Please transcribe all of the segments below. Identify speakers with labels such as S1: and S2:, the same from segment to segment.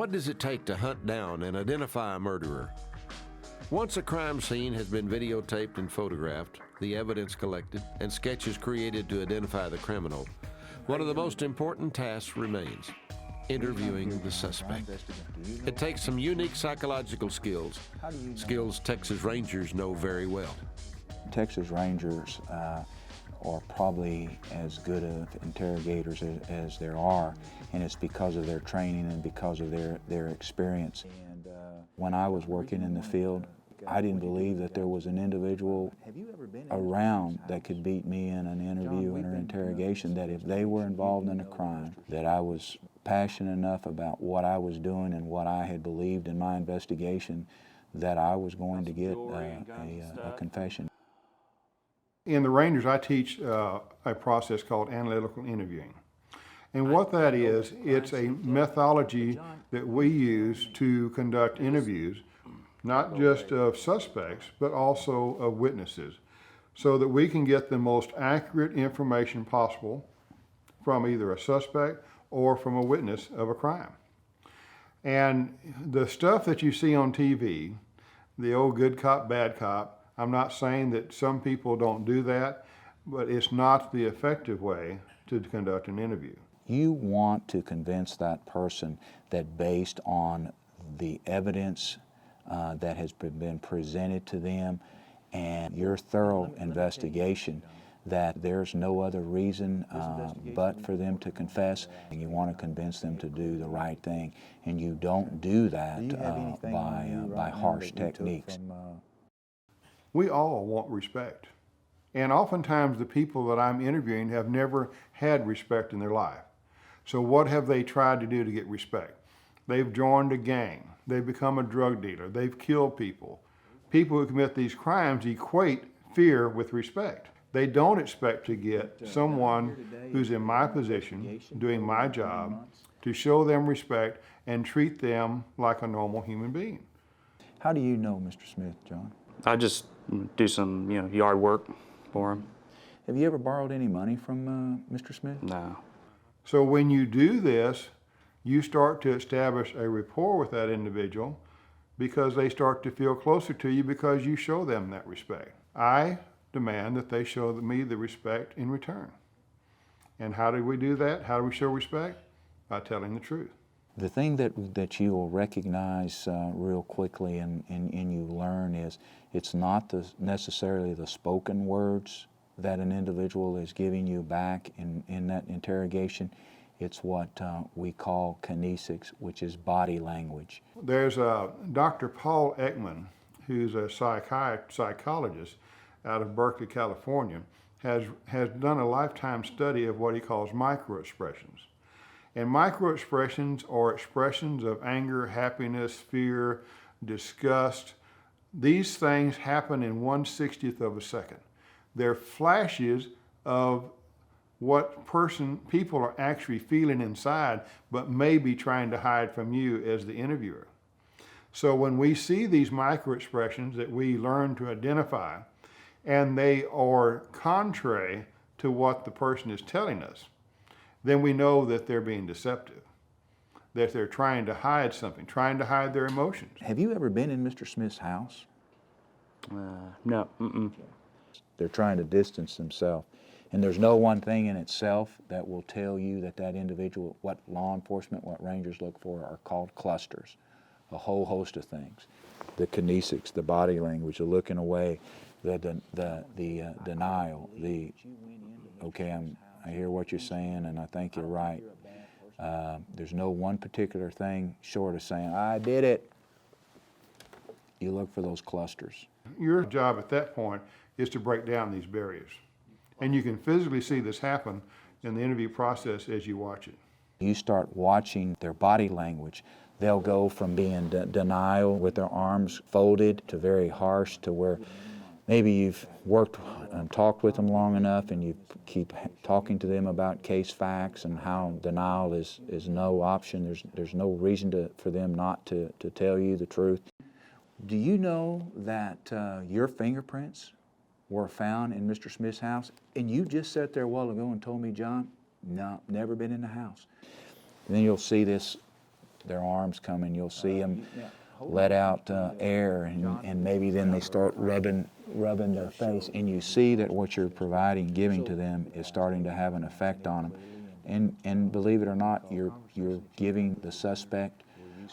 S1: What does it take to hunt down and identify a murderer? Once a crime scene has been videotaped and photographed, the evidence collected, and sketches created to identify the criminal, one of the most important tasks remains: interviewing the suspect. It takes some unique psychological skills, skills Texas Rangers know very well.
S2: Texas Rangers are probably as good of interrogators as there are, and it's because of their training and because of their experience. And when I was working in the field, I didn't believe that there was an individual around that could beat me in an interview and an interrogation, that if they were involved in a crime, that I was passionate enough about what I was doing and what I had believed in my investigation that I was going to get a confession.
S3: In the Rangers, I teach a process called Analytical Interviewing. And what that is, it's a methodology that we use to conduct interviews, not just of suspects, but also of witnesses, so that we can get the most accurate information possible from either a suspect or from a witness of a crime. And the stuff that you see on TV, the old good cop, bad cop, I'm not saying that some people don't do that, but it's not the effective way to conduct an interview.
S2: You want to convince that person that based on the evidence that has been presented to them and your thorough investigation, that there's no other reason but for them to confess. And you want to convince them to do the right thing, and you don't do that by harsh techniques.
S3: We all want respect. And oftentimes the people that I'm interviewing have never had respect in their life. So what have they tried to do to get respect? They've joined a gang. They've become a drug dealer. They've killed people. People who commit these crimes equate fear with respect. They don't expect to get someone who's in my position, doing my job, to show them respect and treat them like a normal human being.
S2: How do you know Mr. Smith, John?
S4: I just do some, yard work for him.
S2: Have you ever borrowed any money from Mr. Smith?
S4: No.
S3: So when you do this, you start to establish a rapport with that individual because they start to feel closer to you because you show them that respect. I demand that they show me the respect in return. And how do we do that? How do we show respect? By telling the truth.
S2: The thing that you will recognize real quickly and you learn is it's not necessarily the spoken words that an individual is giving you back in that interrogation. It's what we call kinesics, which is body language.
S3: There's Dr. Paul Ekman, who's a psychologist out of Berkeley, California, has done a lifetime study of what he calls microexpressions. And microexpressions are expressions of anger, happiness, fear, disgust. These things happen in 1/60th of a second. They're flashes of what people are actually feeling inside, but may be trying to hide from you as the interviewer. So when we see these microexpressions that we learn to identify, and they are contrary to what the person is telling us, then we know that they're being deceptive, that they're trying to hide something, trying to hide their emotions.
S2: Have you ever been in Mr. Smith's house?
S4: No. Mm-mm.
S2: They're trying to distance themselves. And there's no one thing in itself that will tell you that individual, what law enforcement, what rangers look for are called clusters, a whole host of things. The kinesics, the body language, the looking away, the denial, okay, I hear what you're saying and I think you're right. There's no one particular thing short of saying, I did it. You look for those clusters.
S3: Your job at that point is to break down these barriers. And you can physically see this happen in the interview process as you watch it.
S2: You start watching their body language. They'll go from being denial with their arms folded to very harsh, to where maybe you've worked and talked with them long enough and you keep talking to them about case facts and how denial is no option. There's no reason for them not to tell you the truth. Do you know that your fingerprints were found in Mr. Smith's house? And you just sat there a while ago and told me, John, no, never been in the house. And then you'll see this their arms coming, you'll see them let out air, and maybe then they start rubbing their face, and you see that what you're providing, giving to them, is starting to have an effect on them. And believe it or not, you're giving the suspect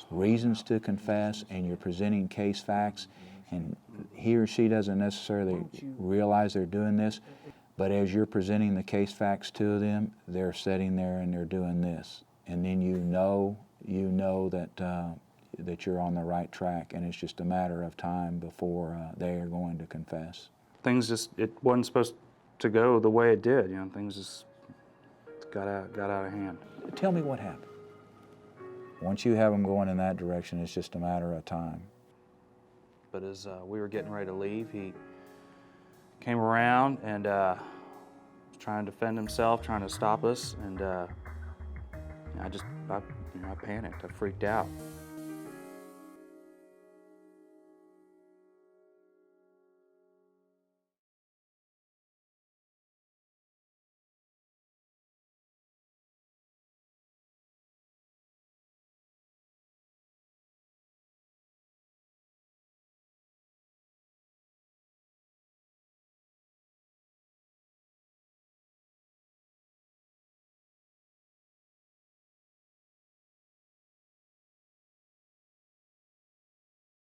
S2: reasons to confess, and you're presenting case facts, and he or she doesn't necessarily realize they're doing this, but as you're presenting the case facts to them, they're sitting there and they're doing this, and then you know that you're on the right track, and it's just a matter of time before they are going to confess.
S4: It wasn't supposed to go the way it did. Things just got out of hand.
S2: Tell me what happened. Once you have them going in that direction, it's just a matter of time.
S4: But as we were getting ready to leave, he came around and was trying to defend himself, trying to stop us, and I panicked. I freaked out.